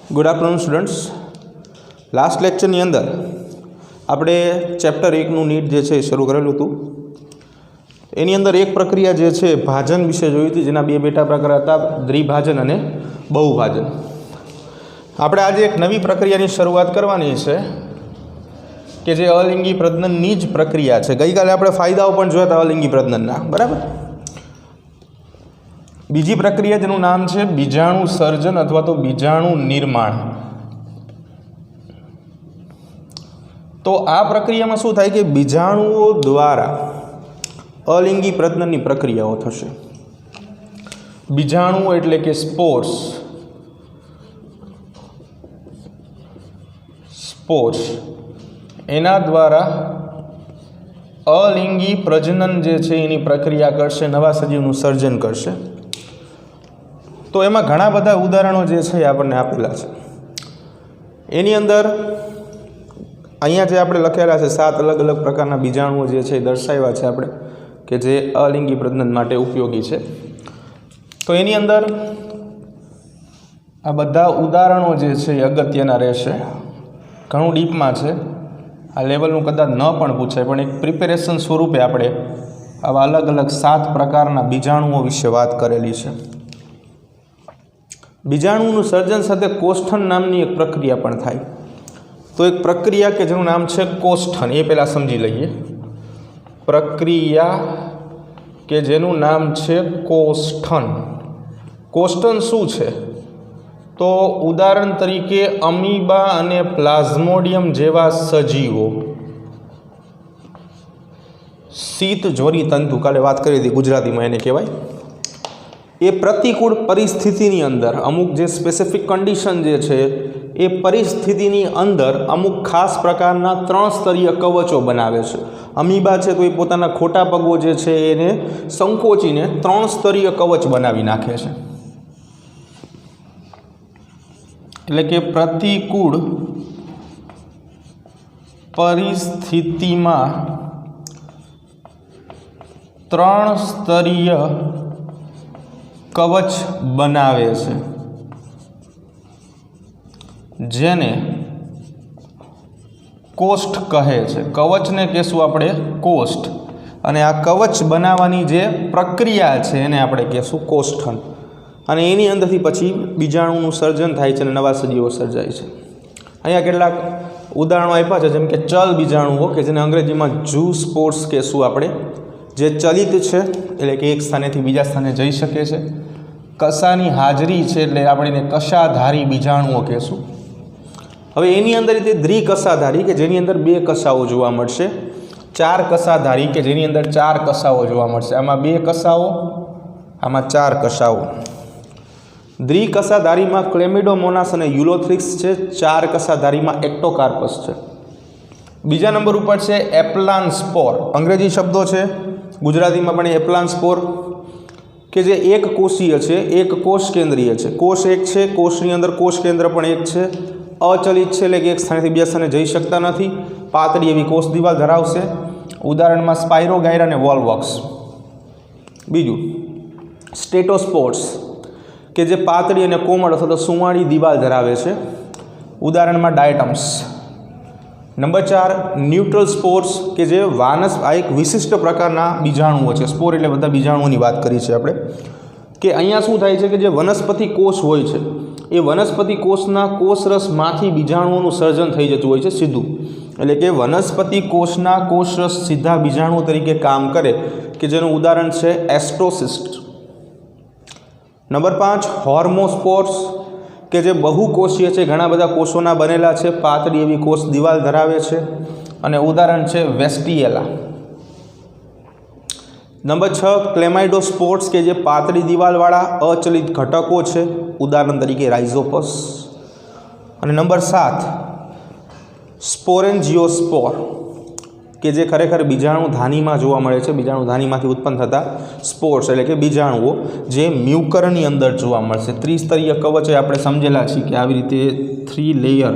Good afternoon students. Last लेक्चरनी अंदर આપણે chapter 1નું NEET જે છે શરૂ કરેલું હતું। એની અંદર એક પ્રક્રિયા જે છે ભાજન વિશે જોઈ હતી, જેના બે બેટા પ્રકાર હતા, દ્વિભાજન અને બહુભાજન। આપણે આજે એક નવી પ્રક્રિયાની શરૂઆત કરવાની છે કે જે અલિંગી પ્રજનનની જ પ્રક્રિયા છે। ગઈકાલે આપણે ફાયદાઓ પણ જોયા હતા અલિંગી પ્રજનનના, બરાબર। બીજી પ્રક્રિયા જેનું નામ છે બીજાણુ સર્જન અથવા તો બીજાણુ નિર્માણ। તો આ પ્રક્રિયામાં શું થાય કે બીજાણુઓ દ્વારા અલિંગી પ્રજનનની પ્રક્રિયાઓ થશે। બીજાણુઓ એટલે કે સ્પોર્સ એના દ્વારા અલિંગી પ્રજનન જે છે એની પ્રક્રિયા કરશે, નવા સજીવનું સર્જન કરશે। તો એમાં ઘણા બધા ઉદાહરણો જે છે એ આપણને આપેલા છે। એની અંદર અહીંયા જે આપણે લખેલા છે 7 અલગ અલગ પ્રકારના બીજાણુઓ જે છે એ દર્શાવ્યા છે આપણે કે જે અલિંગી પ્રજનન માટે ઉપયોગી છે। તો એની અંદર આ બધા ઉદાહરણો જે છે એ અગત્યના રહેશે। ઘણું ડીપમાં છે, આ લેવલનું કદાચ ન પણ પૂછાય, પણ એક પ્રિપેરેશન સ્વરૂપે આપણે આવા અલગ અલગ 7 પ્રકારના બીજાણુઓ વિશે વાત કરેલી છે। બીજાણુનું સર્જન સાથે કોષ્ઠન નામની એક પ્રક્રિયા પણ થાય। તો એક પ્રક્રિયા કે જેનું નામ છે કોષ્ઠન, એ પહેલાં સમજી લઈએ। પ્રક્રિયા કે જેનું નામ છે કોષ્ઠન। કોષ્ઠન શું છે? તો ઉદાહરણ તરીકે અમીબા અને પ્લાઝ્મોડિયમ જેવા સજીવો, શીતજ્વરી તંતુ, કાલે વાત કરી હતી ગુજરાતીમાં એને કહેવાય, એ પ્રતિકૂળ પરિસ્થિતિની અંદર અમુક જે સ્પેસિફિક કન્ડિશન જે છે એ પરિસ્થિતિની અંદર અમુક ખાસ પ્રકારના 3 સ્તરીય કવચો બનાવે છે। અમીબા છે તો એ પોતાના ખોટા પગો જે છે એને સંકોચીને 3 સ્તરીય કવચ બનાવી નાખે છે। એટલે કે પ્રતિકૂળ પરિસ્થિતિમાં 3 સ્તરીય કવચ બનાવે છે, જેને કોષ્ઠ કહે છે। કવચને કહેશું આપણે કોષ્ઠ, અને આ કવચ બનાવવાની જે પ્રક્રિયા છે એને આપણે કહેશું કોષ્ઠન। અને એની અંદરથી પછી બીજાણુનું સર્જન થાય છે અને નવા સજીવો સર્જાય છે। અહીંયા કેટલાક ઉદાહરણો આપ્યા છે, જેમ કે ચલ બીજાણુઓ કે જેને અંગ્રેજીમાં ઝૂ સ્પોર્સ કહેશું આપણે, જે ચલિત છે એટલે કે એક સ્થાનેથી બીજા સ્થાને જઈ શકે છે। કશાની હાજરી છે એટલે આપણે એને કશાધારી બીજાણુઓ કહેશું। હવે એની અંદર તે દ્વિકશાધારી કે જેની અંદર 2 કશાઓ જોવા મળશે, 4 કશાધારી કે જેની અંદર 4 કશાઓ જોવા મળશે। આમાં 2 કશાઓ, આમાં 4 કશાઓ। દ્વિકશાધારીમાં ક્લેમિડોમોનાસ અને યુલોથ્રિક્સ છે, 4 કશાધારીમાં એક્ટોકાર્પસ છે। બીજા નંબર ઉપર છે એપ્લાન સ્પોર, અંગ્રેજી શબ્દો છે, ગુજરાતીમાં પણ એપ્લાન સ્પોર, કે જે એક કોષીય છે, એક કોષ કેન્દ્રીય છે। કોષ એક છે, કોષની અંદર કોષ કેન્દ્ર પણ એક છે, અચલિત છે એટલે કે એક સ્થાનેથી બીજા સ્થાને જઈ શકતા નથી, પાતળી એવી કોષ દિવાલ ધરાવશે। ઉદાહરણમાં સ્પાયરોગાયરા અને વોલવોક્સ। બીજું સ્ટેટોસ્પોર્સ કે જે પાતળી અને કોમળ અથવા તો સુંવાળી દિવાલ ધરાવે છે, ઉદાહરણમાં ડાયટમ્સ। નંબર 4 ન્યુટ્રલ સ્પોર્સ કે જે આ એક વિશિષ્ટ પ્રકારના બીજાણુઓ છે। સ્પોર એટલે બધા બીજાણુઓની વાત કરી છે આપણે, કે અહીંયા શું થાય છે કે જે વનસ્પતિ કોષ હોય છે એ વનસ્પતિ કોષના કોષરસમાંથી બીજાણુઓનું સર્જન થઈ જતું હોય છે સીધું, એટલે કે વનસ્પતિ કોષના કોષરસ સીધા બીજાણુઓ તરીકે કામ કરે, કે જેનું ઉદાહરણ છે એસ્ટ્રોસિસ્ટ। નંબર 5 હોર્મોસ્પોર્સ કે જે બહુકોષીય છે, ઘણા બધા કોષોના બનેલા છે, પાતળી એવી કોષ દિવાલ ધરાવે છે, અને ઉદાહરણ છે વેસ્ટિએલા। નંબર 6 ક્લેમાઇડોસ્પોર્સ કે જે પાતળી દિવાલવાળા અચલિત ઘટકો છે, ઉદાહરણ તરીકે રાઇઝોપસ। અને નંબર 7 સ્પોરેન્જિયોસ્પોર કે જે ખરેખર બીજાણુ ધાનીમાં જોવા મળે છે, બીજાણુ ધાનીમાંથી ઉત્પન્ન થતા સ્પોર્સ એટલે કે બીજાણુઓ જે મ્યુકરની અંદર જોવા મળશે। ત્રિસ્તરીય કવચ આપણે સમજેલા છીએ કે આવી રીતે 3 લેયર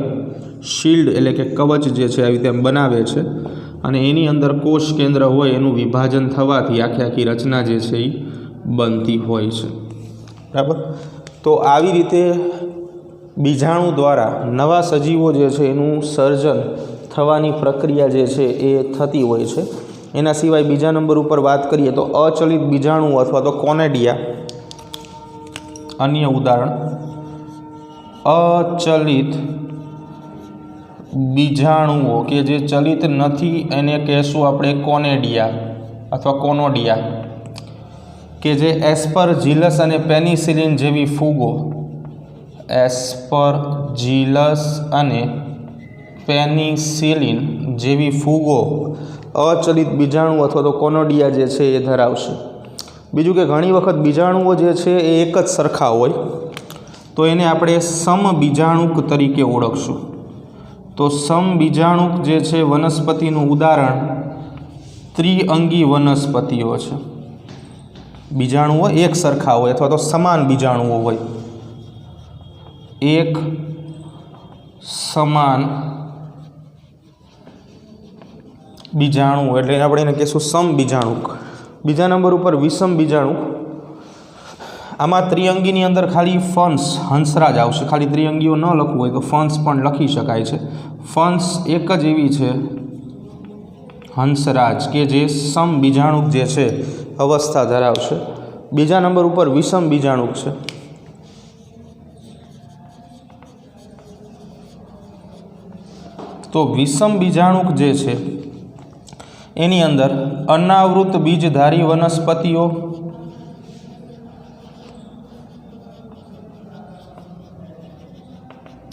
શિલ્ડ એટલે કે કવચ જે છે આવી રીતે બનાવે છે, અને એની અંદર કોષ કેન્દ્ર હોય એનું વિભાજન થવાથી આખી રચના જે છે એ બનતી હોય છે, બરાબર। તો આવી રીતે બીજાણુ દ્વારા નવા સજીવો જે છે એનું સર્જન થવાની પ્રક્રિયા જે છે એ થતી હોય છે। એના સિવાય બીજા નંબર ઉપર વાત કરીએ તો અચલિત બીજાણુ અથવા તો કોનેડિયા, અન્ય ઉદાહરણ અચલિત બીજાણુઓ કે જે ચલિત નથી એને કહેશું આપણે કોનેડિયા અથવા કોનોડિયા, કે જે એસ્પરજીલસ અને પેનિસિલિન જેવી ફૂગો, એસ્પરજીલસ અને પેનિસિલિન જેવી ફૂગો અચલિત બીજાણુ અથવા તો કોનોડિયા જે છે એ ધરાવશે। બીજું કે ઘણી વખત બીજાણુઓ જે છે એ એક જ સરખા હોય તો એને આપણે સમબીજાણુક તરીકે ઓળખશું। તો સમબીજાણુક જે છે વનસ્પતિનું ઉદાહરણ ત્રિઅંગી વનસ્પતિઓ છે। બીજાણુઓ એક સરખા હોય અથવા તો સમાન બીજાણુઓ હોય, એક સમાન બીજાણુ એટલે આપણે એને કહીશું સમબીજાણુક। બીજા નંબર ઉપર વિષમ બીજાણુક, આમાં ત્રિઅંગીની અંદર ખાલી ફંસ હંસરાજ આવશે, ખાલી ત્રિઅંગીઓ ન લખવું હોય તો ફંસ પણ લખી શકાય છે। ફંસ એક જ એવી છે હંસરાજ કે જે સમબીજાણુક જે છે અવસ્થા ધરાવશે। બીજા નંબર ઉપર વિષમ બીજાણુક છે। તો વિષમ બીજાણુક જે છે એની અંદર અનાવૃત બીજધારી વનસ્પતિઓ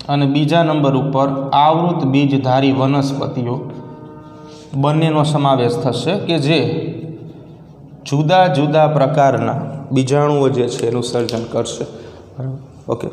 અને બીજા નંબર ઉપર આવૃત બીજધારી વનસ્પતિઓ બંનેનો સમાવેશ થશે કે જે જુદા જુદા પ્રકારના બીજાણુઓ જે છે એનું સર્જન કરશે। બરાબર, ઓકે।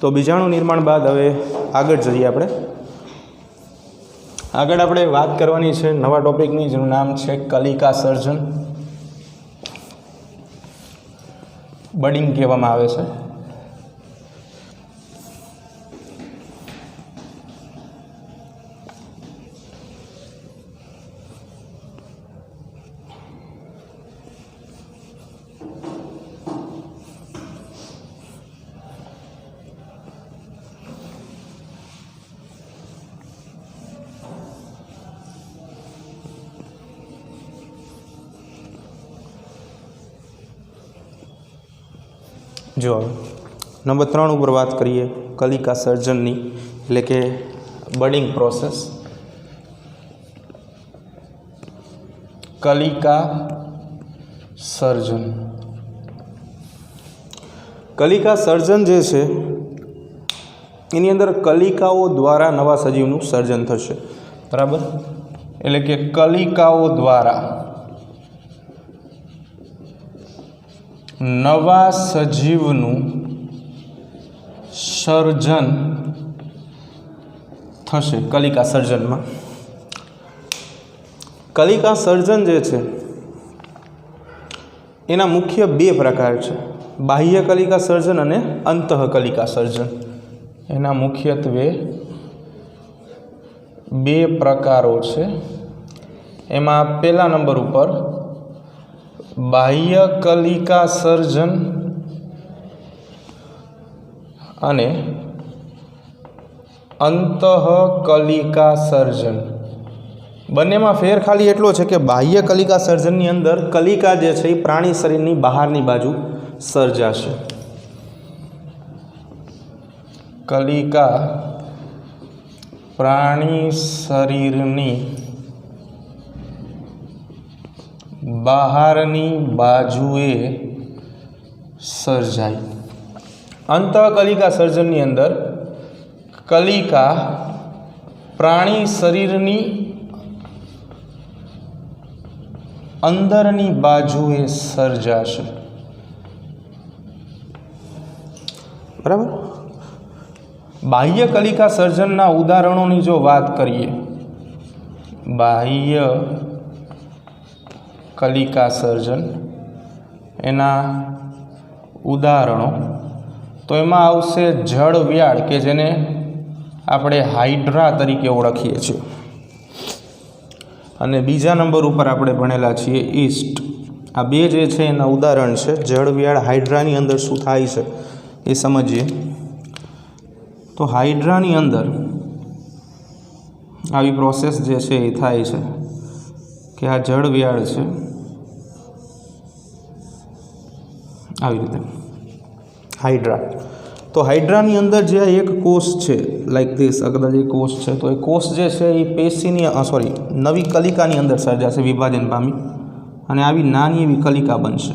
તો બીજાણુ નિર્માણ બાદ હવે આગળ જઈએ આપણે। આગળ આપણે વાત કરવાની છે નવા ટોપિકની, જેનું નામ છે કલિકા સર્જન, બડિંગ કહેવામાં આવે છે। જો નંબર 3 ઉપર વાત કરીએ કલિકા સર્જનની, એટલે કે બડિંગ પ્રોસેસ। કલિકા સર્જન, કલિકા સર્જન જે છે એની અંદર કલિકાઓ દ્વારા નવા સજીવનું સર્જન થશે। બરાબર, એટલે કે કલિકાઓ દ્વારા નવા સજીવનું સર્જન થશે। કલિકા સર્જનમાં કલિકા સર્જન જે છે એના મુખ્ય બે પ્રકાર છે, બાહ્ય કલિકા સર્જન અને અંતઃકલિકા સર્જન। એના મુખ્યત્વે બે પ્રકારો છે। એમાં પહેલા નંબર ઉપર બાહ્ય કલિકા સર્જન અને અંતઃકલિકા સર્જન। બંનેમાં ફેર ખાલી એટલો છે કે બાહ્ય કલિકા સર્જનની અંદર કલિકા જે છે એ પ્રાણી શરીરની બહારની બાજુ સર્જાશે. કલિકા પ્રાણી શરીરની બહારની બાજુએ સર્જાય. અંતઃકલિકા સર્જનની અંદર કલિકા પ્રાણી શરીરની અંદરની બાજુએ સર્જાશે. બરાબર. બાહ્ય કલિકા સર્જનના ઉદાહરણોની જો વાત કરીએ, બાહ્ય કલિકા સર્જન એના ઉદાહરણો તો એમાં આવશે જળ વ્યાળ કે જેને આપણે હાઇડ્રા તરીકે ઓળખીએ છીએ, અને બીજા નંબર ઉપર આપણે ભણેલા છીએ ઈસ્ટ. આ બે જે છે એના ઉદાહરણ છે. જળ વ્યાળ હાઇડ્રાની અંદર શું થાય છે એ સમજીએ. તો હાઇડ્રાની અંદર આવી પ્રોસેસ જે છે એ થાય છે કે આ જળ વ્યાળ છે આવી રીતે હાઇડ્રા. તો હાઇડ્રાની અંદર જે એક કોષ છે લાઈક ધીસ, કદાચ એ કોષ છે તો એ કોષ જે છે એ પેશીની નવી કલિકાની અંદર સર્જાશે વિભાજન પામી, અને આવી નાની એવી કલિકા બનશે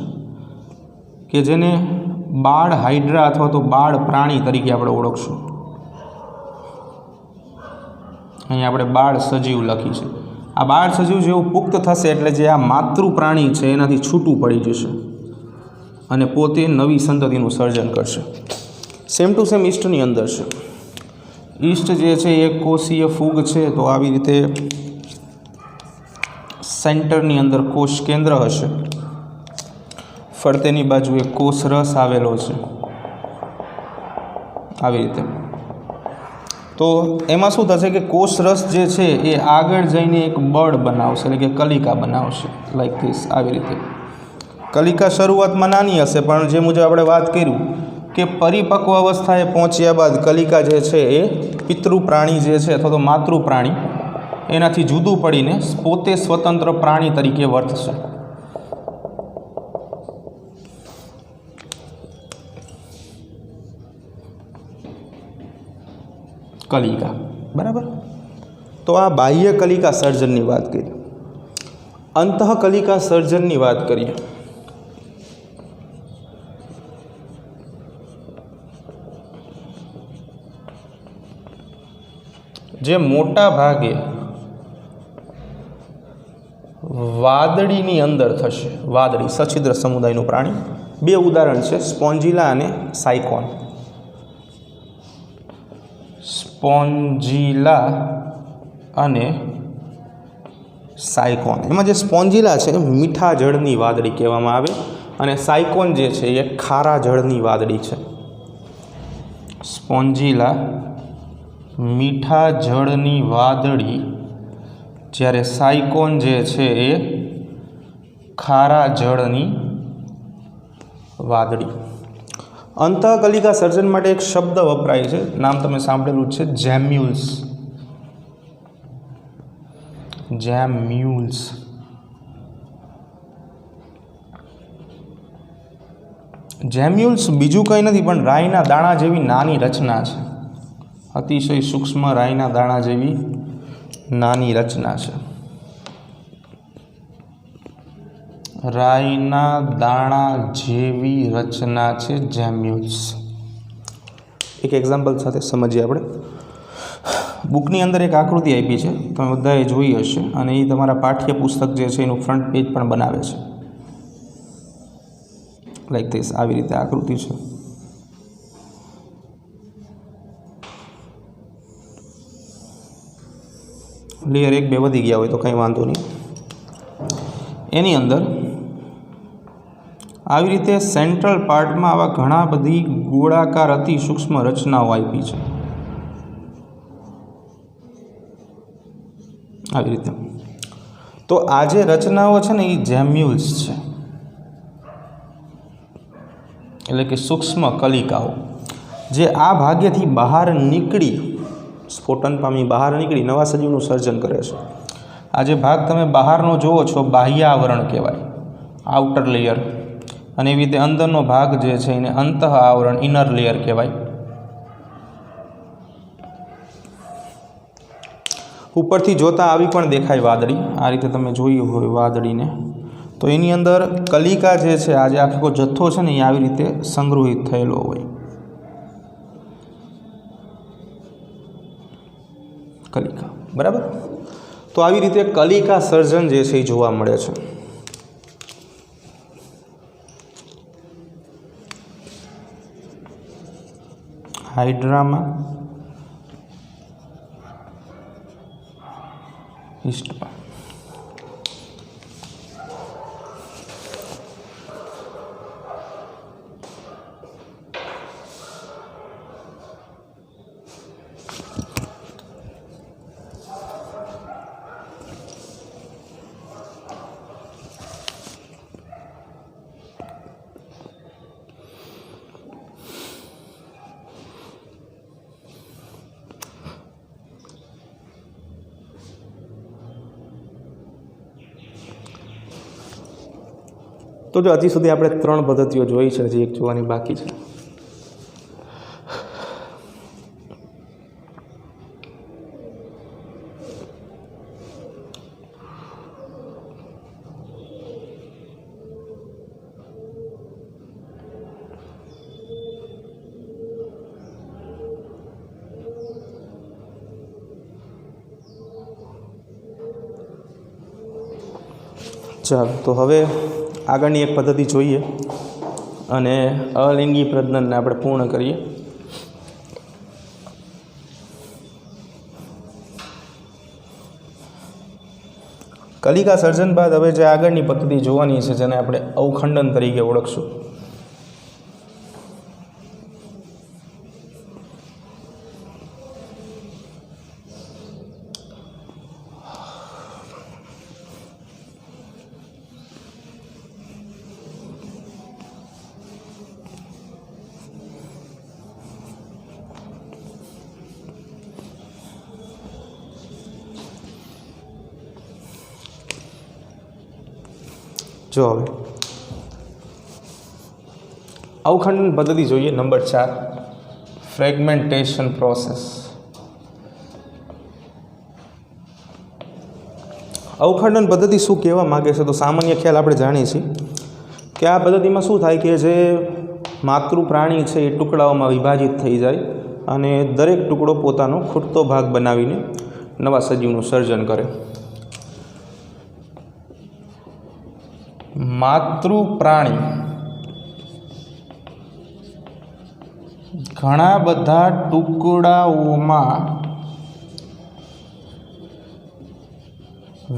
કે જેને બાળ હાઇડ્રા અથવા તો બાળ પ્રાણી તરીકે આપણે ઓળખશું. અહીં આપણે બાળ સજીવ લખી છે. આ બાળ સજીવ જેવું પુખ્ત થશે એટલે જે આ માતૃ પ્રાણી છે એનાથી છૂટું પડી જશે અને પોતે નવી સંતતિનું સર્જન કરશે. સેમ ટુ સેમ ઈસ્ટની અંદર છે. ઈસ્ટ જે છે એક કોષીય ફૂગ છે. તો આવી રીતે સેન્ટરની અંદર કોષ કેન્દ્ર હશે, ફરતેની બાજુ એક કોષ રસ આવેલો છે આવી રીતે. તો એમાં શું થશે કે કોષ રસ જે છે એ આગળ જઈને એક બળ બનાવશે એટલે કે કલિકા બનાવશે લાઈક ધીસ આવી રીતે. કલિકા શરૂઆતમાં નાની હશે પણ જે મુજબ આપણે વાત કર્યું કે પરિપક્વ અવસ્થાએ પહોંચ્યા બાદ કલિકા જે છે એ પિતૃ પ્રાણી જે છે અથવા તો માતૃ પ્રાણી એનાથી જુદું પડીને પોતે સ્વતંત્ર પ્રાણી તરીકે વર્તશે. કલિકા બરાબર. તો આ બાહ્ય કલિકા સર્જનની વાત કરી. અંતઃકલિકા સર્જનની વાત કરીએ. જે મોટા ભાગે વાદળીની અંદર થશે. વાદળી સછિદ્ર સમુદાયનું પ્રાણી. બે ઉદાહરણ છે, સ્પોન્જીલા અને સાયકોન. સ્પોન્જીલા અને સાયકોન. એમાં જે સ્પોન્જીલા છે મીઠા જળની વાદળી કહેવામાં આવે, અને સાયકોન જે છે એ ખારા જળની વાદળી છે. સ્પોન્જીલા મીઠા જળની વાદળી, જ્યારે સાયકોન જે છે એ ખારા જળની વાદળી. અંતઃકલિકા સર્જન માટે એક શબ્દ વપરાય છે, નામ તમે સાંભળેલું છે, જેમ્યુલ્સ. જેમ્યુલ્સ. જેમ્યુલ્સ બીજું કંઈ નથી પણ રાઈના દાણા જેવી નાની રચના છે. અતિશય સૂક્ષ્મ રાઈના દાણા જેવી નાની રચના છે. રાઈના દાણા જેવી રચના છે જેમ્યુલ્સ. એક એક્ઝામ્પલ સાથે સમજીએ આપણે. બુકની અંદર એક આકૃતિ આપી છે, તમે બધાએ જોઈ હશે, અને એ તમારા પાઠ્યપુસ્તક જે છે એનું ફ્રન્ટ પેજ પણ બનાવે છે લાઈક ધીસ. આવી રીતે આકૃતિ છે. લેયર 1 2 વધી ગયા હોય તો કંઈ વાંધો નહીં. એની અંદર આવી રીતે સેન્ટ્રલ પાર્ટમાં આવા ઘણા બધી ગોળાકાર અતિ સૂક્ષ્મ રચનાઓ આપી છે આવી રીતે. તો આ જે રચનાઓ છે ને એ જેમ્યુલ્સ છે, એટલે કે સૂક્ષ્મ કલિકાઓ, જે આ ભાગ્યથી બહાર નીકળી, સ્ફોટન પામી બહાર નીકળી નવા સજીવનું સર્જન કરે છે. आ जे भाग तमे बहारनो जोवो छो बाह्य आवरण कहेवाय, आउटर लेयर, अने एवी रीते अंदरनो भाग जे छे एने अंत आवरण, इनर लेयर कहेवाय। उपरथी जोता आवी पण देखाय वादળી, आ रीते तमे जोयुं होय वादળીને, तो एनी अंदर कलिका जे छे, आ जे आखो जथ्थो छे ने ए आवी रीते संग्रहित थयेलो होय, कलिका, बराबर। तो આવી રીતે કલિકા સર્જન જે છે એ જોવા મળે છે। હાઇડ્રામાં, હિસ્ટમાં। तो जो हजी सुधी आपणे 3 पद्धतिओ जोई छे, हजी एक जोवानी बाकी छे। चलो तो हवे आगळनी एक पद्धति जोईए अने अलिंगी प्रजननने आपणे पूर्ण करीए। कलिका सर्जन बाद हवे जे आगळनी पद्धति जोवानी छे, जेने आपणे अवखंडन तरीके ओळखशुं। जो हवे अवखंडन पद्धति जोईए। Number 4 fragmentation process. अवखंडन पद्धति शुं कहेवा मागे छे, तो सामान्य ख्याल आपणे जाणीए छीए कि आ पद्धतिमां शुं थाय कि जे मातृ प्राणी छे ए टुकड़ाओमां विभाजित थई जाय अने दरेक टुकड़ो पोतानो खूटतो भाग बनावीने नवा सजीवनुं सर्जन करे। मातृ प्राणी घणा बधा टुकड़ाओमां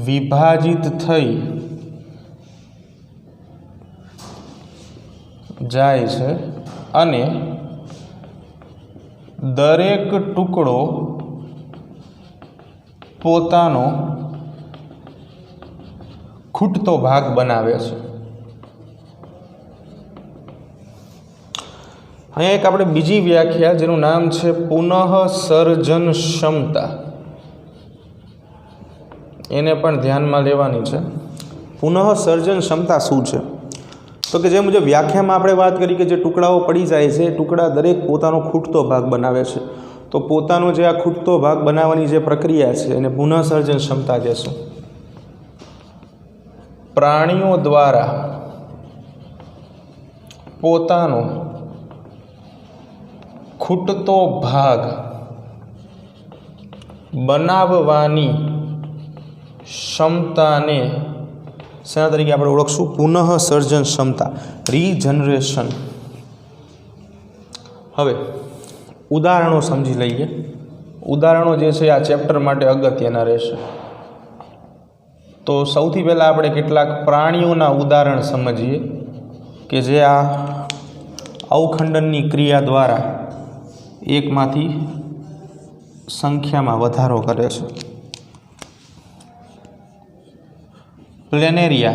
विभाजित थई जाय छे अने दरेक टुकड़ो पोतानो खूटतो भाग बनावे छे। अहीं एक आपणे बीजी व्याख्या जेनुं नाम छे पुनः सर्जन क्षमता, एने पण ध्यानमां लेवानी छे। पुनः सर्जन क्षमता शुं छे, तो कि जे मुजब व्याख्यामां आपणे वात करी कि जे टुकड़ाओ पड़ी जाय छे, टुकड़ा दरेक पोतानो खूटतो भाग बनावे छे, तो पोतानो जे आ खूटतो भाग बनाववानी जे प्रक्रिया छे एने पुनः सर्जन क्षमता कहेशुं। प्राणीओ द्वारा पोतानो खूटतो भाग बनाववानी क्षमताने शेना तरीके आपणे ओळखशुं? पुनः सर्जन क्षमता, रिजनरेशन। हवे उदाहरणों समझी लईए। उदाहरणों जे छे आ चेप्टर माटे अगत्यना रहेशे। तो सौथी पहला आपणे केटलाक प्राणीओना उदाहरण समझीए कि जे आ अवखंडननी क्रिया द्वारा एकमांथी संख्यामां वधारो करे छे। प्लेनेरिया,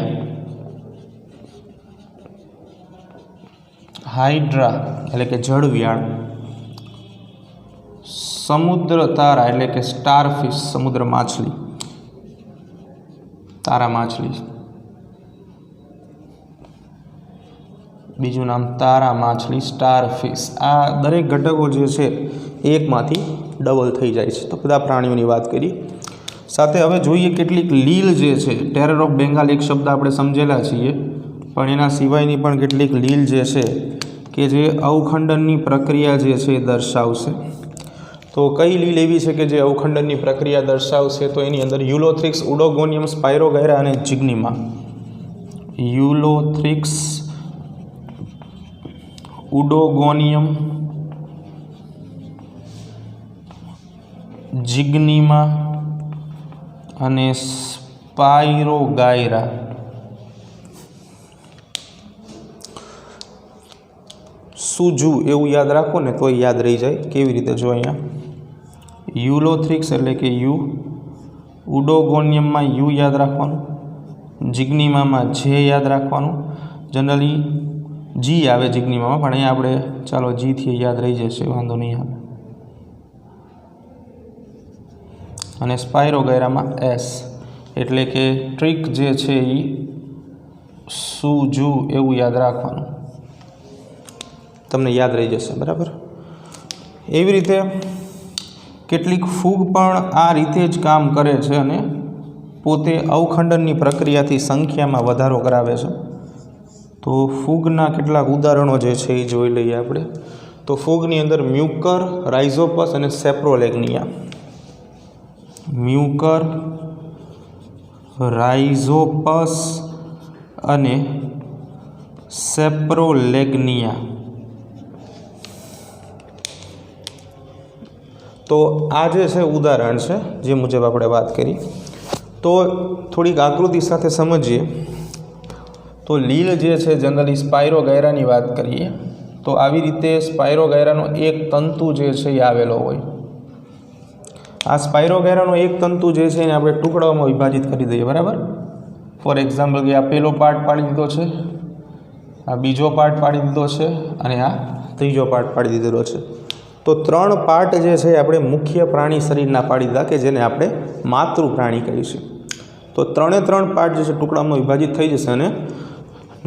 हाइड्रा एटले के जळवियाळ, समुद्र तारा एटले के स्टारफिश समुद्र माछली, તારા માછલી, બીજું નામ તારા માછલી, સ્ટાર ફિશ. આ દરેક ઘટકો જે છે એકમાંથી ડબલ થઈ જાય છે. તો બધા પ્રાણીઓની વાત કરી. સાથે હવે જોઈએ કેટલીક લીલ જે છે. ટેરર ઓફ બેંગાલ એક શબ્દ આપણે સમજેલા છીએ, પણ એના સિવાયની પણ કેટલીક લીલ જે છે કે જે અવખંડનની પ્રક્રિયા જે છે એ દર્શાવશે. તો કઈ લીલ એવી છે કે જે અવખંડનની પ્રક્રિયા દર્શાવશે? તો એની અંદર યુલોથ્રિક્સ, ઉડોગોનિયમ, સ્પાયરોગાયરા અને જિગ્નીમા. યુલોથ્રિક્સ, ઉડોગોનિયમ, જિગ્નીમા અને સ્પાયરોગાયરા. સુજુ એવું યાદ રાખો ને તો યાદ રહી જાય. કેવી રીતે? જો અહીંયા યુલોથ્રિક્સ એટલે કે યુ, ઉડોગોનિયમમાં યુ યાદ રાખવાનું, જિગ્નીમામાં જે યાદ રાખવાનું. જનરલી જી આવે જિગ્નીમામાં, પણ અહીંયા આપણે ચાલો જીથી યાદ રહી જશે, વાંધો નહીં આવે. અને સ્પાયરોગાયરામાં એસ એટલે કે ટ્રીક જે છે એ સુજુ એવું યાદ રાખવાનું, તમને યાદ રહી જશે. બરાબર. એવી રીતે કેટલીક ફૂગ પણ આ રીતે જ કામ કરે છે અને પોતે અવખંડનની પ્રક્રિયાથી સંખ્યામાં વધારો કરાવે છે. તો ફૂગના કેટલાક ઉદાહરણો જે છે એ જોઈ લઈએ આપણે. તો ફૂગની અંદર મ્યુકર, રાઇઝોપસ અને સેપ્રોલેગ્નિયા. મ્યુકર, રાઇઝોપસ અને સેપ્રોલેગ્નિયા. તો આ જે છે ઉદાહરણ છે જે મુજબ આપણે વાત કરી. તો થોડીક આકૃતિ સાથે સમજીએ. તો લીલ જે છે જનરલી સ્પાયરોગાયરાની વાત કરીએ તો આવી રીતે સ્પાયરોગાયરાનો એક તંતુ જે છે એ આવેલો હોય. આ સ્પાયરોગાયરાનો એક તંતુ જે છે એને આપણે ટુકડાઓમાં વિભાજિત કરી દઈએ. બરાબર. ફોર એક્ઝામ્પલ કે આ પહેલો પાર્ટ પાડી દીધો છે, આ બીજો પાર્ટ પાડી દીધો છે અને આ ત્રીજો પાર્ટ પાડી દીધેલો છે. તો 3 પાર્ટ જે છે આપણે મુખ્ય પ્રાણી શરીરના પાડી દીધા કે જેને આપણે માતૃ પ્રાણી કહીશું. તો 3 પાર્ટ જે છે ટુકડામાં વિભાજિત થઈ જશે અને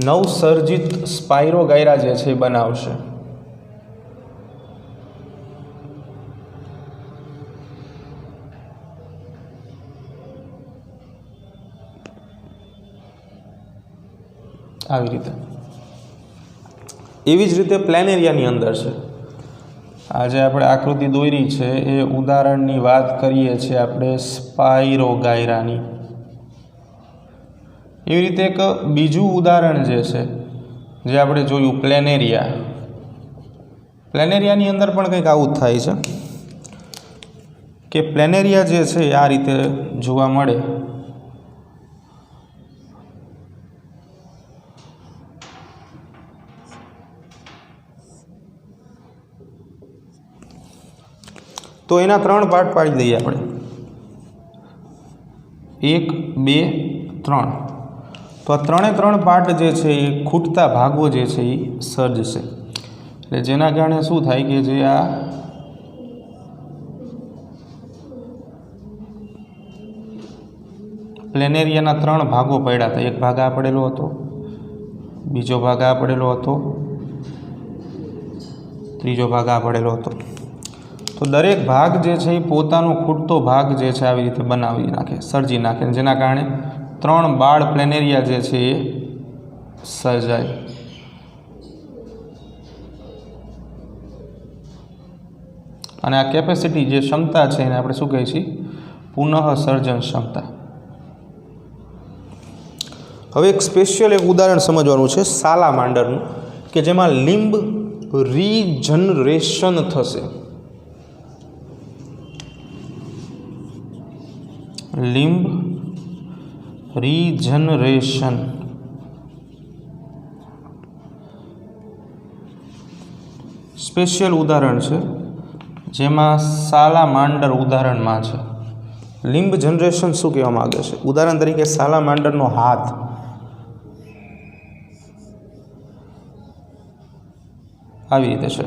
નવસર્જિત સ્પાયરોગાયરા જે છે એ બનાવશે. આવી રીતે. એવી જ રીતે પ્લેનેરિયાની અંદર છે. આજે આપણે આકૃતિ દોરી છે એ ઉદાહરણની વાત કરીએ છીએ આપણે સ્પાયરોગાયરાની. એવી રીતે એક બીજું ઉદાહરણ જે છે જે આપણે જોયું પ્લેનેરિયા. પ્લેનેરિયાની અંદર પણ કંઈક આવું જ થાય છે કે પ્લેનેરિયા જે છે આ રીતે જોવા મળે. તો એના 3 પાર્ટ પાડી દઈએ આપણે. 1, 2, 3. તો આ 3 પાર્ટ જે છે એ ખૂટતા ભાગો જે છે એ સર્જશે. એટલે જેના કારણે શું થાય કે જે આ પ્લેનેરિયાના 3 ભાગો પડ્યા હતા. એક ભાગ આ પડેલો હતો, બીજો ભાગ આ પડેલો હતો, ત્રીજો ભાગ આ પડેલો હતો. તો દરેક ભાગ જે છે એ પોતાનો ખૂટતો ભાગ જે છે આવી રીતે બનાવી નાખે, સર્જી નાખે, જેના કારણે 3 બાળ પ્લેનેરિયા જે છે એ સર્જાય. અને આ કેપેસિટી જે ક્ષમતા છે એને આપણે શું કહીએ છીએ? પુનઃ સર્જન ક્ષમતા. હવે એક સ્પેશિયલ એક ઉદાહરણ સમજવાનું છે સાલામાન્ડરનું કે જેમાં લિમ્બ રીજનરેશન થશે. લિમ્બ રીજનરેશન. સ્પેશિયલ ઉદાહરણ છે જેમાં સાલામાન્ડર ઉદાહરણમાં છે. લિમ્બ જનરેશન શું કહેવા માગે છે? ઉદાહરણ તરીકે સાલામાન્ડરનો હાથ. આવી રીતે છે.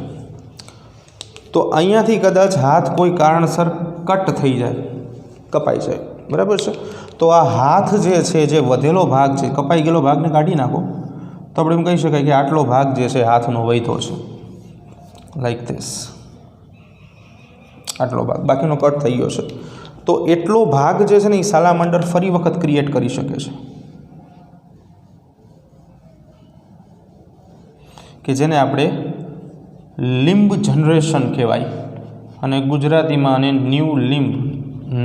તો અહીંયાથી કદાચ હાથ કોઈ કારણસર કટ થઈ જાય, કપાઈ જાય. બરાબર છે. તો આ હાથ જે છે, જે વધેલો ભાગ છે, કપાઈ ગયેલો ભાગને કાઢી નાખો તો આપણે એમ કહી શકાય કે આટલો ભાગ જે છે હાથનો વધ્યો છે, લાઈક ધીસ, આટલો ભાગ બાકીનો કટ થઈ ગયો છે. તો એટલો ભાગ જે છે ને એ સાલામાન્ડર ફરી વખત ક્રિએટ કરી શકે છે, કે જેને આપણે લિમ્બ જનરેશન કહેવાય, અને ગુજરાતીમાં આને ન્યૂ લિમ્બ,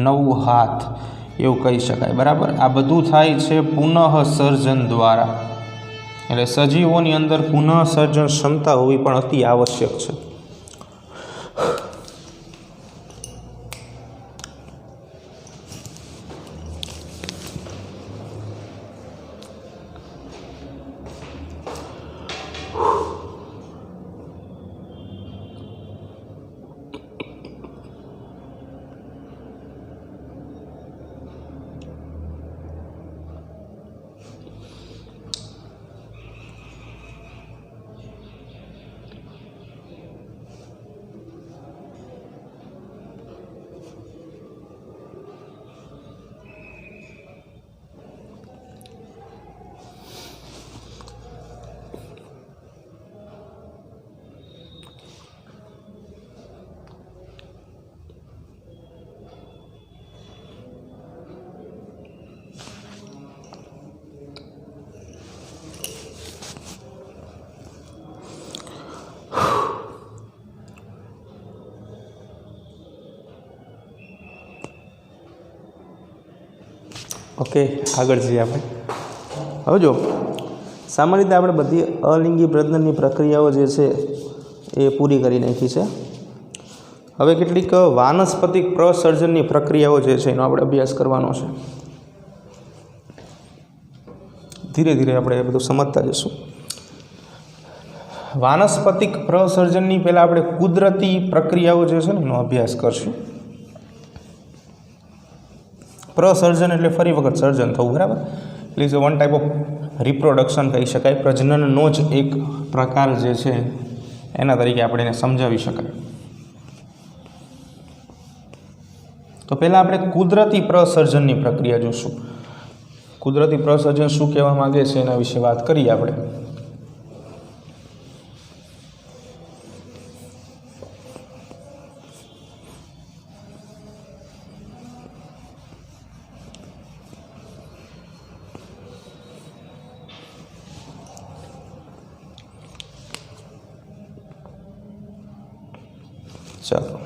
નવું હાથ એવું કહી શકાય. બરાબર. આ બધું થાય છે પુનઃ સર્જન દ્વારા, એટલે સજીવોની અંદર પુનઃ સર્જન ક્ષમતા હોવી પણ અતિ આવશ્યક છે. ઓકે, આગળ જઈએ આપણે. હવે જો સામાન્ય રીતે આપણે બધી અલિંગી પ્રજનનની પ્રક્રિયાઓ જે છે એ પૂરી કરી નાખી છે. હવે કેટલીક વાનસ્પતિક પ્રસર્જનની પ્રક્રિયાઓ જે છે એનો આપણે અભ્યાસ કરવાનો છે. ધીરે ધીરે આપણે એ બધું સમજતા જઈશું. વાનસ્પતિક પ્રસર્જનની પહેલાં આપણે કુદરતી પ્રક્રિયાઓ જે છે ને એનો અભ્યાસ કરશું. પ્રસર્જન એટલે ફરી વખત સર્જન થવું. બરાબર. એટલે is one type of reproduction કહી શકાય. પ્રજનનનો જ એક પ્રકાર જે છે એના તરીકે આપણે એને સમજાવી શકાય. તો પહેલાં આપણે કુદરતી પ્રસર્જનની પ્રક્રિયા જોઈશું. કુદરતી પ્રસર્જન શું કહેવા માગે છે એના વિશે વાત કરીએ આપણે. ચાલો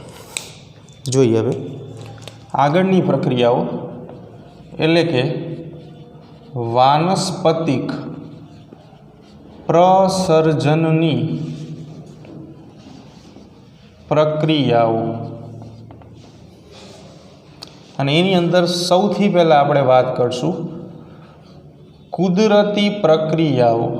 જોઈએ હવે આગળની પ્રક્રિયાઓ, એટલે કે વાનસ્પતિક પ્રસર્જનની પ્રક્રિયાઓ. અને એની અંદર સૌથી પહેલાં આપણે વાત કરશું કુદરતી પ્રક્રિયાઓ.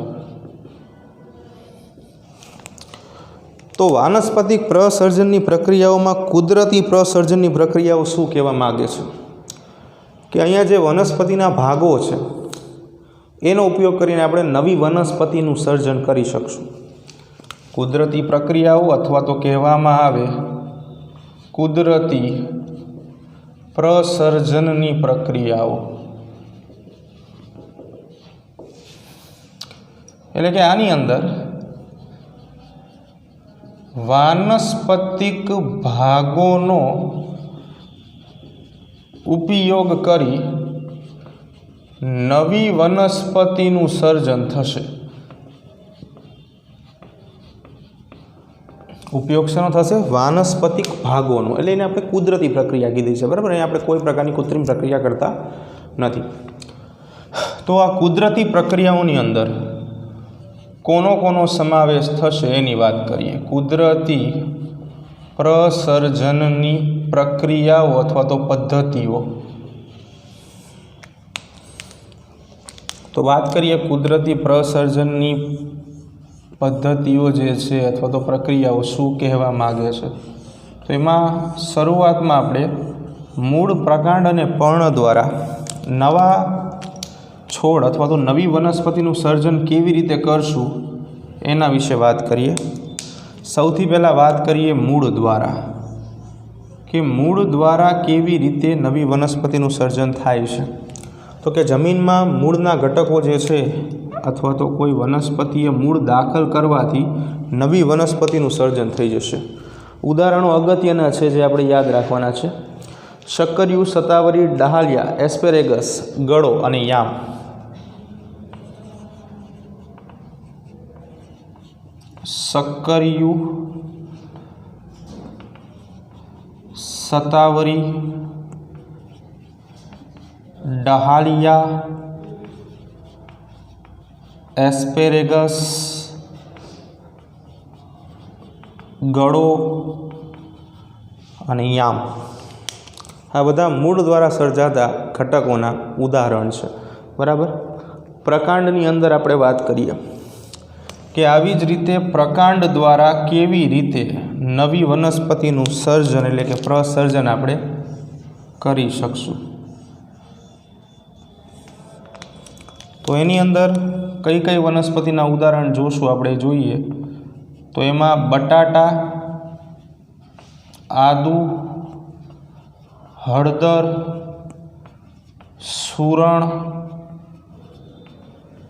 તો વાનસ્પતિક પ્રસર્જનની પ્રક્રિયાઓમાં કુદરતી પ્રસર્જનની પ્રક્રિયાઓ શું કહેવા માગે છે કે અહીંયા જે વનસ્પતિના ભાગો છે એનો ઉપયોગ કરીને આપણે નવી વનસ્પતિનું સર્જન કરી શકશું. કુદરતી પ્રક્રિયાઓ અથવા તો કહેવામાં આવે કુદરતી પ્રસર્જનની પ્રક્રિયાઓ. એટલે કે આની અંદર વાનસ્પતિક ભાગોનો ઉપયોગ કરી નવી વનસ્પતિનું સર્જન થશે. ઉપયોગ શેનો થશે? વાનસ્પતિક ભાગોનો. એટલે એને આપણે કુદરતી પ્રક્રિયા કીધી છે. બરાબર. અહીં આપણે કોઈ પ્રકારની કૃત્રિમ પ્રક્રિયા કરતા નથી. તો આ કુદરતી પ્રક્રિયાઓની અંદર કોનો સમાવેશ થશે એની વાત કરીએ. કુદરતી પ્રસર્જનની પ્રક્રિયાઓ અથવા તો પદ્ધતિઓ. તો વાત કરીએ કુદરતી પ્રસર્જનની પદ્ધતિઓ જે છે અથવા તો પ્રક્રિયાઓ શું કહેવા માગે છે. તો એમાં શરૂઆતમાં આપણે મૂળ પ્રકાંડ અને પર્ણ દ્વારા નવા છોડ અથવા તો નવી વનસ્પતિનું સર્જન કેવી રીતે કરશું એના વિશે વાત કરીએ. સૌથી પહેલાં વાત કરીએ મૂળ દ્વારા, કે મૂળ દ્વારા કેવી રીતે નવી વનસ્પતિનું સર્જન થાય છે. તો કે જમીનમાં મૂળના ઘટકો જે છે અથવા તો કોઈ વનસ્પતિએ મૂળ દાખલ કરવાથી નવી વનસ્પતિનું સર્જન થઈ જશે. ઉદાહરણો અગત્યના છે જે આપણે યાદ રાખવાના છે. શક્કરિયું, શતાવરી, ડહાલિયા, એસ્પેરેગસ, ગળો અને યામ. શક્કરિયું, શતાવરી, ડહાલિયા, એસ્પેરેગસ, ગળો અને યામ આ બધા મૂળ દ્વારા સર્જાતા ઘટકોના ઉદાહરણ છે. બરાબર. પ્રકાંડની અંદર આપણે વાત કરીએ કે આવી જ રીતે પ્રકાંડ દ્વારા કેવી રીતે નવી વનસ્પતિનું સર્જન એટલે કે પ્રસર્જન આપણે કરી શકશું. તો એની અંદર કઈ કઈ વનસ્પતિના ઉદાહરણ જોશું આપણે જોઈએ તો એમાં બટાટા, આદુ, હળદર, સુરણ,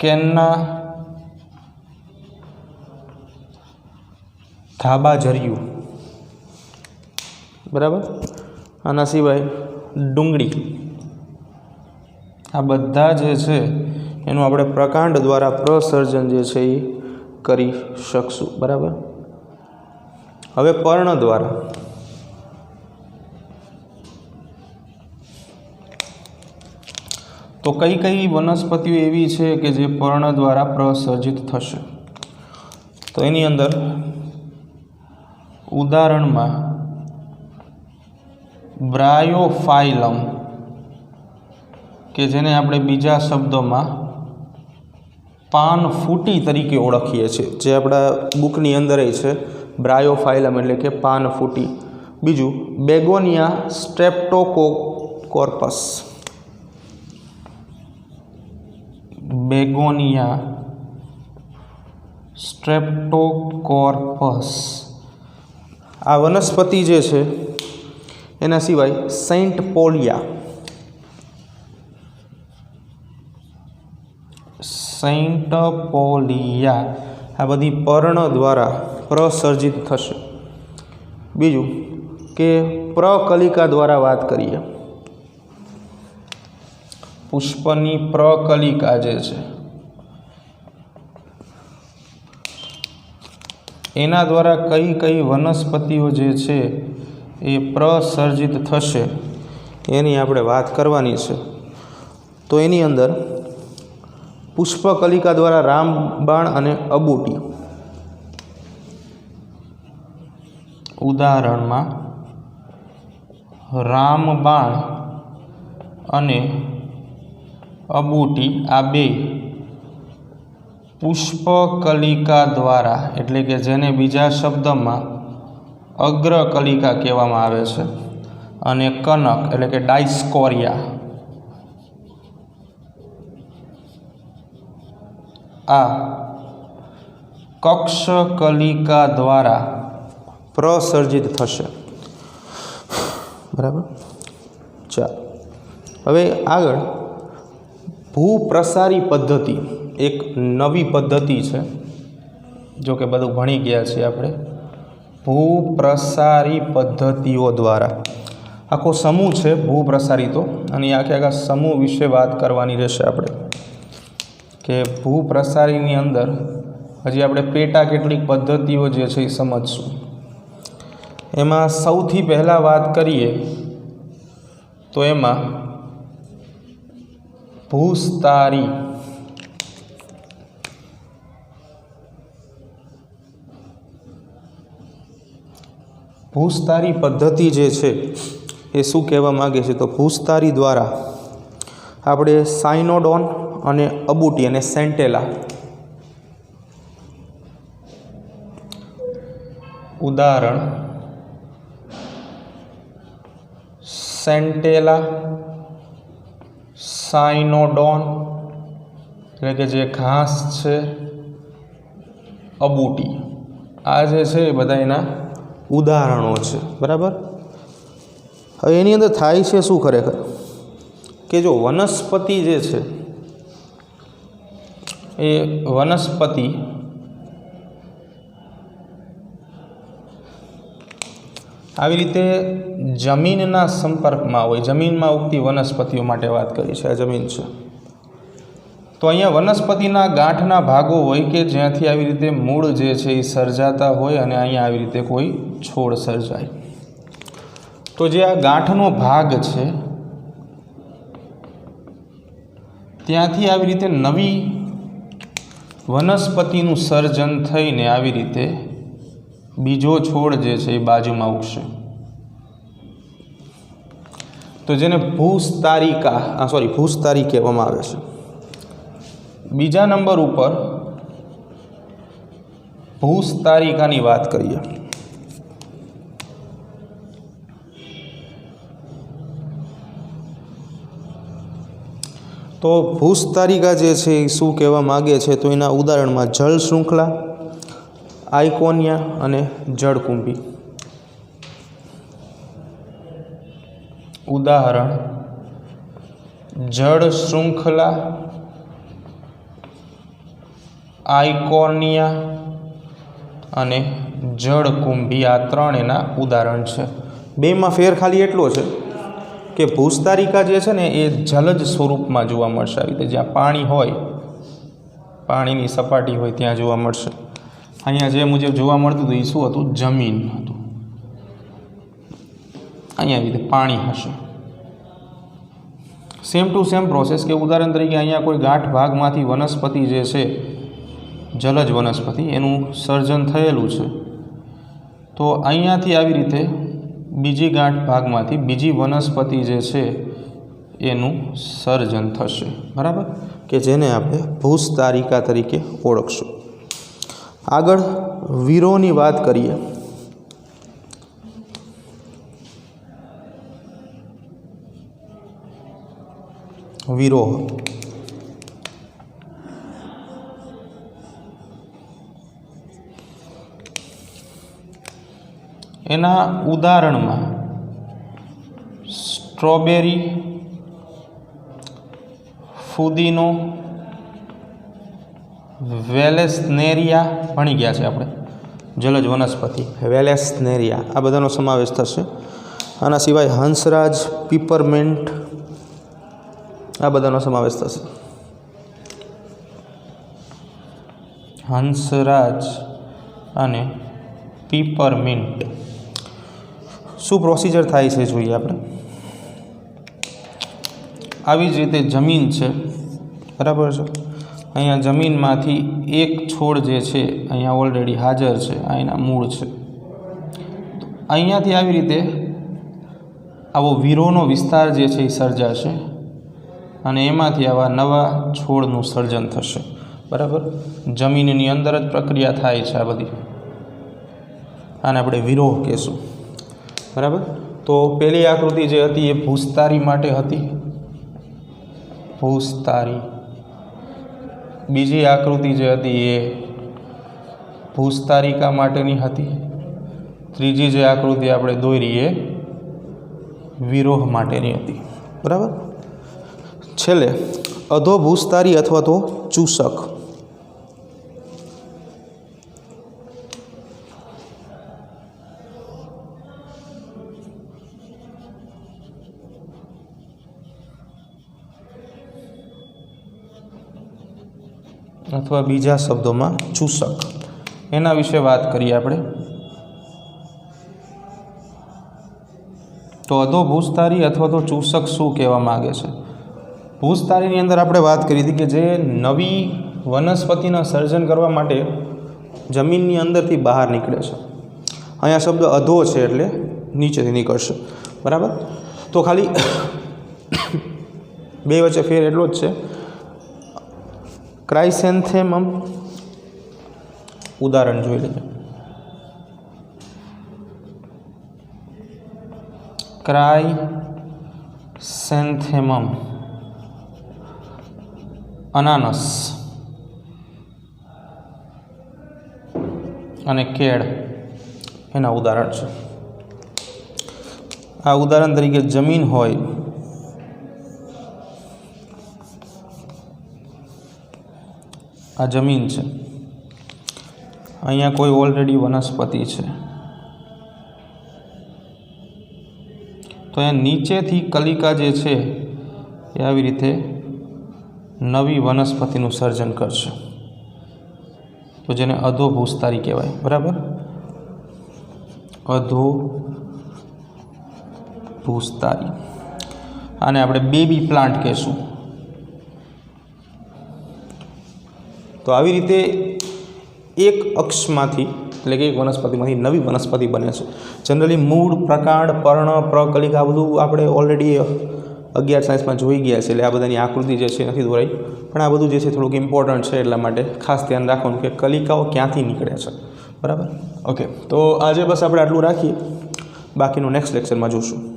કેન્ના, ધાબાજરિયું. બરાબર. આના સિવાય ડુંગળી. આ બધા જે છે એનું આપણે પ્રકાંડ દ્વારા પ્રસર્જન જે છે એ કરી શકશું. બરાબર. હવે પર્ણ દ્વારા તો કઈ કઈ વનસ્પતિઓ એવી છે કે જે પર્ણ દ્વારા પ્રસર્જિત થશે. તો એની અંદર ઉદાહરણમાં બ્રાયોફાઇલમ કે જેને આપણે બીજા શબ્દોમાં પાનફૂટી તરીકે ઓળખીએ છીએ, જે આપણા બુકની અંદર છે બ્રાયોફાઇલમ એટલે કે પાનફૂટી. બીજું બેગોનિયા સ્ટ્રેપ્ટોકોર્પસ. બેગોનિયા સ્ટ્રેપ્ટોકોર્પસ આ વનસ્પતિ જે છે. એના સિવાય સેન્ટ પોલિયા. સેન્ટ પોલિયા આ બધી પર્ણ દ્વારા પ્રસર્જિત થશે. બીજું કે પ્રકલિકા દ્વારા વાત કરીએ. પુષ્પની પ્રકલિકા જે છે એના દ્વારા કઈ કઈ વનસ્પતિઓ જે છે એ પ્રસર્જિત થશે એની આપણે વાત કરવાની છે. તો એની અંદર પુષ્પકલિકા દ્વારા રામબાણ અને અબૂટી. ઉદાહરણમાં રામબાણ અને અબૂટી આ બે પુષ્પકલિકા દ્વારા એટલે કે જેને બીજા શબ્દમાં અગ્રકલિકા કહેવામાં આવે છે અને કનક એટલે કે ડાયસ્કોરિયા આ કક્ષકલિકા દ્વારા પ્રસર્જિત થશે. બરાબર. ચાલો હવે આગળ ભૂપ્રસારી પદ્ધતિ એક નવી પદ્ધતિ છે. જો કે બધું ભણી ગયા છીએ આપણે. ભૂપ્રસારી પદ્ધતિઓ દ્વારા આખો સમૂહ છે ભૂપ્રસારિતો અને આખા સમૂહ વિશે વાત કરવાની રહેશે આપણે કે ભૂપ્રસારીની અંદર હજી આપણે પેટા કેટલીક પદ્ધતિઓ જે છે એ સમજશું. એમાં સૌથી પહેલાં વાત કરીએ તો એમાં ભૂસ્તારી. ભૂસ્તારી પદ્ધતિ જે છે એ શું કહેવા માગે છે તો ભૂસ્તારી દ્વારા આપણે સાયનોડોન અને અબૂટી અને સેન્ટેલા. ઉદાહરણ સેન્ટેલા, સાયનોડોન એટલે કે જે ઘાસ છે, અબૂટી આ જે છે એ બધા એના ઉદાહરણો છે. બરાબર. હવે એની અંદર થાય છે શું ખરેખર કે જો વનસ્પતિ જે છે એ વનસ્પતિ આવી રીતે જમીનના સંપર્કમાં હોય, જમીનમાં ઉગતી વનસ્પતિઓ માટે વાત કરી છે, આ જમીન છે, તો અહીંયા વનસ્પતિના ગાંઠના ભાગો હોય કે જ્યાંથી આવી રીતે મૂળ જે છે એ સર્જાતા હોય અને અહીંયા આવી રીતે કોઈ છોડ સર્જાય. તો જે આ ગાંઠનો ભાગ છે ત્યાંથી આવી રીતે નવી વનસ્પતિનું સર્જન થઈને આવી રીતે બીજો છોડ જે છે એ બાજુમાં ઉગશે. તો જેને ભૂસ્તારી કહેવામાં આવે છે. બીજા નંબર ઉપર ભૂસ્તારિકાની વાત કરીએ. તો ભૂસ્તારિકા જે છે એ શું કહેવા માગે છે, તો એના ઉદાહરણમાં જળ શૃંખલા, આઇકોનિયા અને જળકુંભી. ઉદાહરણ જળ શૃંખલા, આઇકોનિયા અને જળકુંભી, આ ત્રણ એના ઉદાહરણ છે. બેમાં ફેર ખાલી એટલો છે કે ભૂસ્તારિકા જે છે ને એ જલજ સ્વરૂપમાં જોવા મળશે, આવી રીતે જ્યાં પાણી હોય, પાણીની સપાટી હોય ત્યાં જોવા મળશે. અહીંયા જે મુજબ જોવા મળતું હતું એ શું હતું, જમીન હતું. અહીંયા આવી રીતે પાણી હશે. સેમ ટુ સેમ પ્રોસેસ કે ઉદાહરણ તરીકે અહીંયા કોઈ ગાંઠ ભાગમાંથી વનસ્પતિ જે છે, જલજ વનસ્પતિ, એનું સર્જન થયેલું છે, તો અહીંયાથી આવી રીતે બીજી ગાંઠ ભાગમાંથી બીજી વનસ્પતિ જે છે એનું સર્જન થશે, બરાબર, કે જેને આપણે ભૂસ્તારિકા તરીકે ઓળખશું. આગળ વિરોહની વાત કરીએ. વિરોહ એના ઉદાહરણમાં સ્ટ્રોબેરી, ફુદીનો, વેલેસ્નેરિયા ભણી ગયા છે આપણે, જલજ વનસ્પતિ વેલેસ્નેરિયા, આ બધાનો સમાવેશ થશે. આના સિવાય હંસરાજ, પીપરમેન્ટ, આ બધાનો સમાવેશ થશે. હંસરાજ અને પીપરમિન્ટ. શું પ્રોસિજર થાય છે જોઈએ આપણે. આવી જ રીતે જમીન છે, બરાબર છે, અહીંયા જમીનમાંથી એક છોડ જે છે અહીંયા ઓલરેડી હાજર છે, આ એના મૂળ છે. અહીંયાથી આવી રીતે આવો વિરોહનો વિસ્તાર જે છે એ સર્જાશે અને એમાંથી આવા નવા છોડનું સર્જન થશે, બરાબર. જમીનની અંદર જ પ્રક્રિયા થાય છે આ બધી, આને આપણે વિરોહ કહેશું, બરાબર. તો પહેલી આકૃતિ જે હતી એ ભૂસ્તારી માટે હતી, ભૂસ્તારી. બીજી આકૃતિ જે હતી એ ભૂસ્તારિકા માટેની હતી. ત્રીજી જે આકૃતિ આપણે દોરી એ વિરોહ માટેની હતી, બરાબર. છેલ્લે અધોભૂસ્તારી અથવા તો ચૂસક. અથવા બીજા શબ્દોમાં ચૂસક, એના વિશે વાત કરીએ આપણે. તો અધોભૂસ્તારી અથવા તો ચૂસક શું કહેવા માગે છે. ભૂસ્તારીની અંદર આપણે વાત કરી હતી કે જે નવી વનસ્પતિના સર્જન કરવા માટે જમીનની અંદરથી બહાર નીકળે છે. અહીંયા શબ્દ અધો છે એટલે નીચેથી નીકળશે, બરાબર. તો ખાલી બે વચ્ચે ફેર એટલો જ છે. ક્રાઇસેન્થેમમ ઉદાહરણ જોઈ લેજો. ક્રાઇસેન્થેમમ, અનાનસ અને કેળ એના ઉદાહરણ છે. આ ઉદાહરણ તરીકે જમીન હોય આ જમીન છે, અહીંયા કોઈ ઓલરેડી વનસ્પતિ છે, તો અહીંયા નીચેથી કલિકા જે છે એ આવી રીતે નવી વનસ્પતિનું સર્જન કરશે, તો જેને અધોભૂસ્તારી કહેવાય, બરાબર, અધોભૂસ્તારી. આને આપણે બેબી પ્લાન્ટ કહેશું. તો આવી રીતે એક અક્ષમાંથી એટલે કે એક વનસ્પતિમાંથી નવી વનસ્પતિ બને છે. જનરલી મૂળ, પ્રકાંડ, પર્ણ, પ્રકલિકા આ બધું આપણે ઓલરેડી 11 સાયન્સમાં જોઈ ગયા છે, એટલે આ બધાની આકૃતિ જે છે નથી દોરાઈ, પણ આ બધું જે છે થોડુંક ઇમ્પોર્ટન્ટ છે, એટલા માટે ખાસ ધ્યાન રાખવાનું કે કલિકાઓ ક્યાંથી નીકળે છે, બરાબર. ઓકે, તો આજે બસ આપણે આટલું રાખીએ, બાકીનું નેક્સ્ટ લેક્ચરમાં જોઈશું.